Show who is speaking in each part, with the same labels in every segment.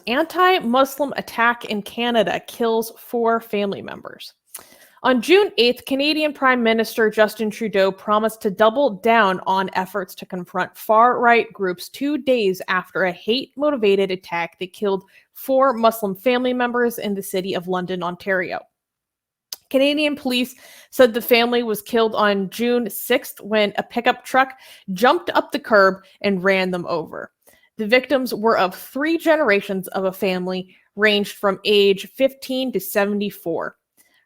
Speaker 1: Anti-Muslim attack in Canada kills 4 family members. On June 8th, Canadian Prime Minister Justin Trudeau promised to double down on efforts to confront far-right groups 2 days after a hate-motivated attack that killed 4 Muslim family members in the city of London, Ontario. Canadian police said the family was killed on June 6th when a pickup truck jumped up the curb and ran them over. The victims were of 3 generations of a family ranged from age 15 to 74.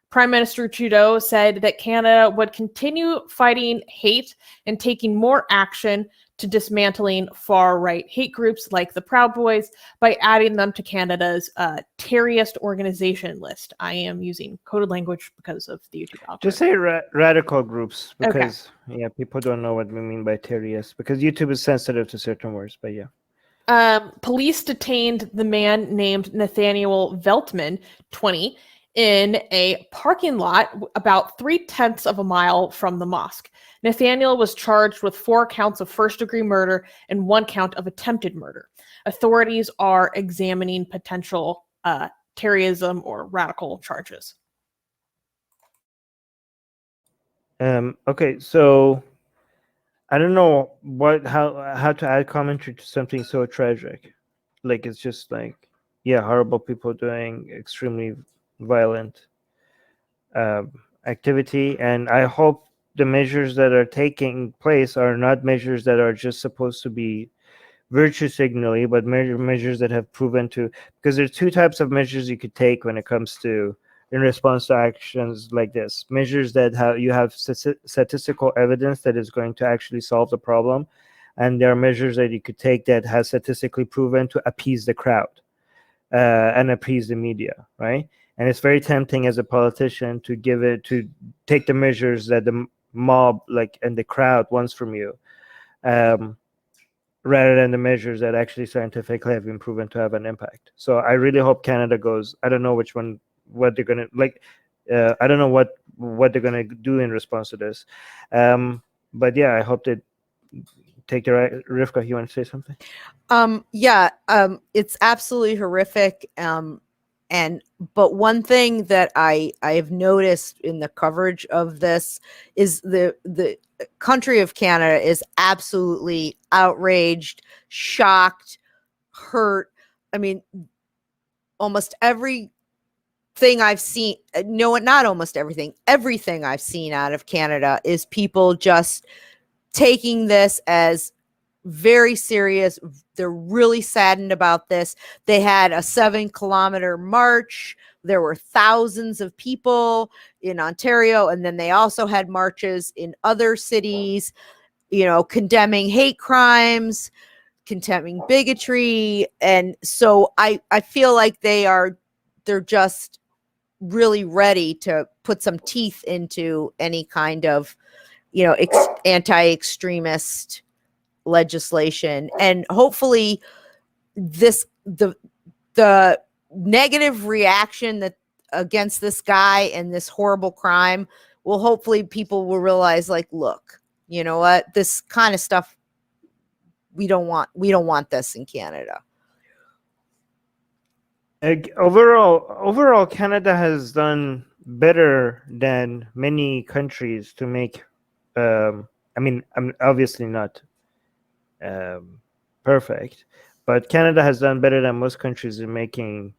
Speaker 1: Prime Minister Trudeau said that Canada would continue fighting hate and taking more action to dismantling far-right hate groups like the Proud Boys by adding them to Canada's terrorist organization list. I am using coded language because of the YouTube algorithm.
Speaker 2: Just say radical groups because people don't know what we mean by terrorist because YouTube is sensitive to certain words, but
Speaker 1: police detained the man named Nathaniel Veltman, 20, in a parking lot about 0.3 of a mile from the mosque. Nathaniel was charged with 4 counts of first-degree murder and 1 count of attempted murder. Authorities are examining potential terrorism or radical charges.
Speaker 2: Okay, so I don't know how to add commentary to something so tragic. Like it's just like, horrible people doing extremely violent activity, and I hope the measures that are taking place are not measures that are just supposed to be virtue signaling, but measures that have proven to, because there's 2 types of measures you could take when it comes to in response to actions like this. Measures that you have statistical evidence that is going to actually solve the problem, and there are measures that you could take that has statistically proven to appease the crowd and appease the media, right? And it's very tempting as a politician to take the measures that the mob and the crowd wants from you, rather than the measures that actually scientifically have been proven to have an impact. So I really hope Canada goes. I don't know what they're gonna I don't know what they're gonna do in response to this. But I hope they take the right. Rivka, you want to say something?
Speaker 3: It's absolutely horrific. But one thing that I have noticed in the coverage of this is the country of Canada is absolutely outraged, shocked, hurt. I mean, almost everything I've seen, not almost everything I've seen out of Canada is people just taking this as very serious. They're really saddened about this. They had a 7-kilometer march. There were thousands of people in Ontario, and then they also had marches in other cities, condemning hate crimes, condemning bigotry. And so I feel like they're just really ready to put some teeth into any kind of, anti-extremist legislation. And hopefully the negative reaction that against this guy and this horrible crime will, hopefully people will realize, look, you know what, this kind of stuff we don't want this in Canada.
Speaker 2: Overall, Canada has done better than many countries to make. I'm obviously not perfect, but Canada has done better than most countries in making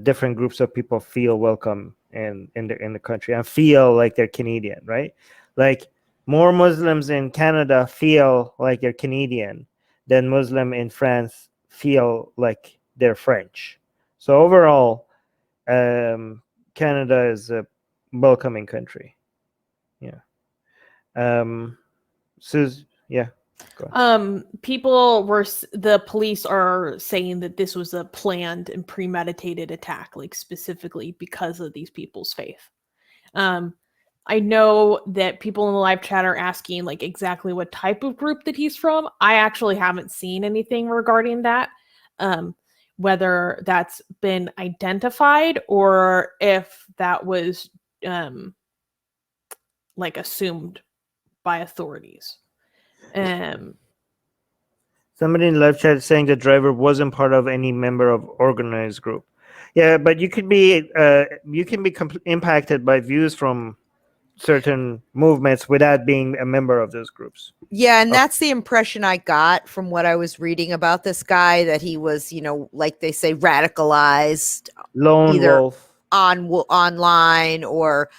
Speaker 2: different groups of people feel welcome in the country and feel like they're Canadian, right? Like more Muslims in Canada feel like they're Canadian than Muslim in France feel like they're French. So overall, Canada is a welcoming country.
Speaker 1: The police are saying that this was a planned and premeditated attack, specifically because of these people's faith. I know that people in the live chat are asking exactly what type of group that he's from. I actually haven't seen anything regarding that, whether that's been identified or if that was assumed by authorities.
Speaker 2: Somebody in the live chat is saying the driver wasn't part of any member of organized group. Yeah, but you can be impacted by views from certain movements without being a member of those groups.
Speaker 3: Yeah, and that's the impression I got from what I was reading about this guy, that he was, like they say, radicalized,
Speaker 2: Lone
Speaker 3: either
Speaker 2: wolf.
Speaker 3: online or,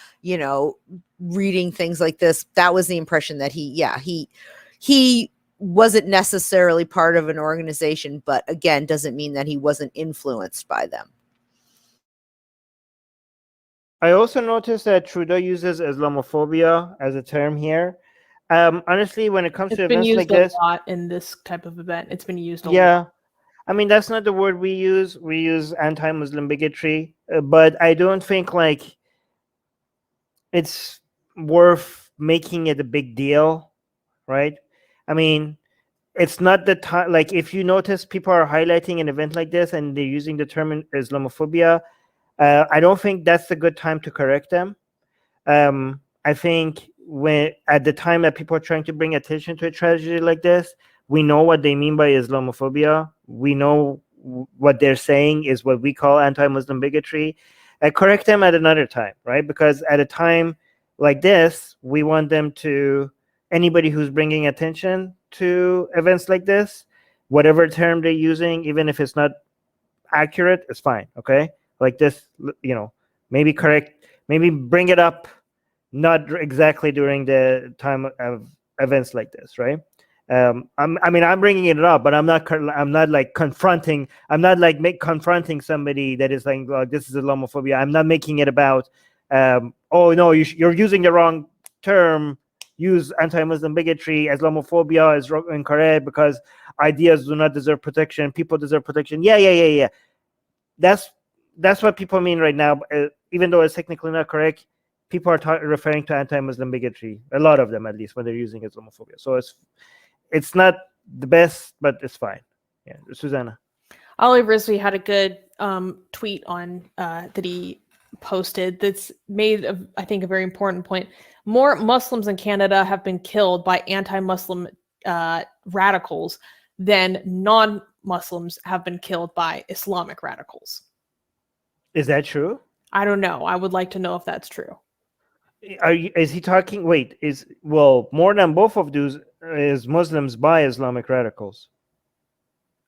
Speaker 3: reading things like this. That was the impression that he wasn't necessarily part of an organization, but again, doesn't mean that he wasn't influenced by them.
Speaker 2: I also noticed that Trudeau uses Islamophobia as a term here. Honestly, when it comes
Speaker 1: It's
Speaker 2: to
Speaker 1: been
Speaker 2: events
Speaker 1: used
Speaker 2: like
Speaker 1: a
Speaker 2: this,
Speaker 1: lot in this type of event. It's been used a lot.
Speaker 2: yeah, I mean that's not the word we use. We use anti-Muslim bigotry, but I don't think like it's worth making it a big deal, right? I mean, it's not the time. Like, if you notice, people are highlighting an event like this and they're using the term Islamophobia. I don't think that's a good time to correct them. I think when at the time that people are trying to bring attention to a tragedy like this, we know what they mean by Islamophobia. We know what they're saying is what we call anti-Muslim bigotry. Correct them at another time, right? Because at a time like this, we want them to, anybody who's bringing attention to events like this, whatever term they're using, even if it's not accurate, it's fine. Okay, like this, maybe correct, maybe bring it up, not exactly during the time of events like this, right? I'm bringing it up, but I'm not like confronting. I'm not like confronting somebody that is like, oh, this is Islamophobia. I'm not making it about, oh no, you're using the wrong term. Use anti-Muslim bigotry. Islamophobia is incorrect because ideas do not deserve protection. People deserve protection. Yeah. That's what people mean right now. Even though it's technically not correct, people are referring to anti-Muslim bigotry. A lot of them, at least, when they're using Islamophobia. So it's not the best, but it's fine. Yeah, Susanna.
Speaker 1: Ollie Risley had a good tweet on that he posted that's made, I think, a very important point. More Muslims in Canada have been killed by anti-Muslim radicals than non-Muslims have been killed by Islamic radicals.
Speaker 2: Is that true?
Speaker 1: I don't know. I would like to know if that's true.
Speaker 2: Is he talking? Wait, more than both of those is Muslims by Islamic radicals.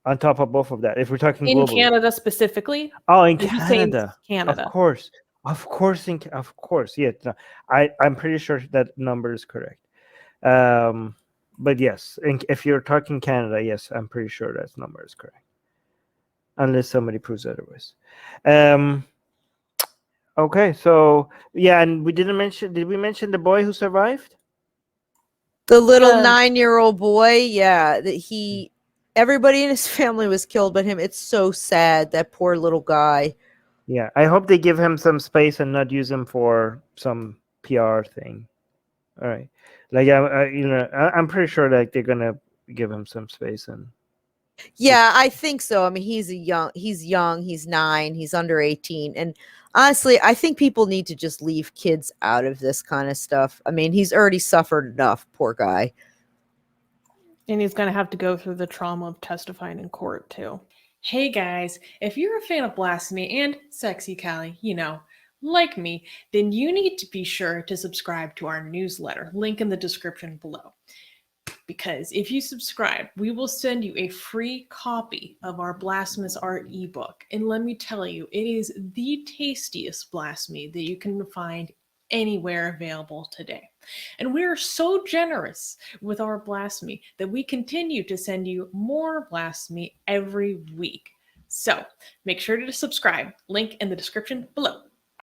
Speaker 2: On top of both of that, if we're talking
Speaker 1: in
Speaker 2: globally.
Speaker 1: Canada specifically.
Speaker 2: Oh, in Canada.
Speaker 1: Canada,
Speaker 2: of course, yeah. No, I'm pretty sure that number is correct. But yes, if you're talking Canada, yes, I'm pretty sure that number is correct, unless somebody proves otherwise. Okay, so yeah, and we didn't mention. Did we mention the boy who survived?
Speaker 3: The little 9-year-old boy, yeah, that everybody in his family was killed but him. It's so sad, that poor little guy.
Speaker 2: Yeah, I hope they give him some space and not use him for some PR thing. All right, like I'm pretty sure that they're gonna give him some space. And
Speaker 3: yeah, I think so. I mean, he's young, he's 9, he's under 18, and honestly, I think people need to just leave kids out of this kind of stuff. I mean, he's already suffered enough, poor guy.
Speaker 1: And he's going to have to go through the trauma of testifying in court, too. Hey, guys, if you're a fan of Blasphemy and Sexy Callie, like me, then you need to be sure to subscribe to our newsletter. Link in the description below. Because if you subscribe, we will send you a free copy of our Blasphemous Art ebook. And let me tell you, it is the tastiest blasphemy that you can find anywhere available today. And we are so generous with our blasphemy that we continue to send you more blasphemy every week. So make sure to subscribe. Link in the description below.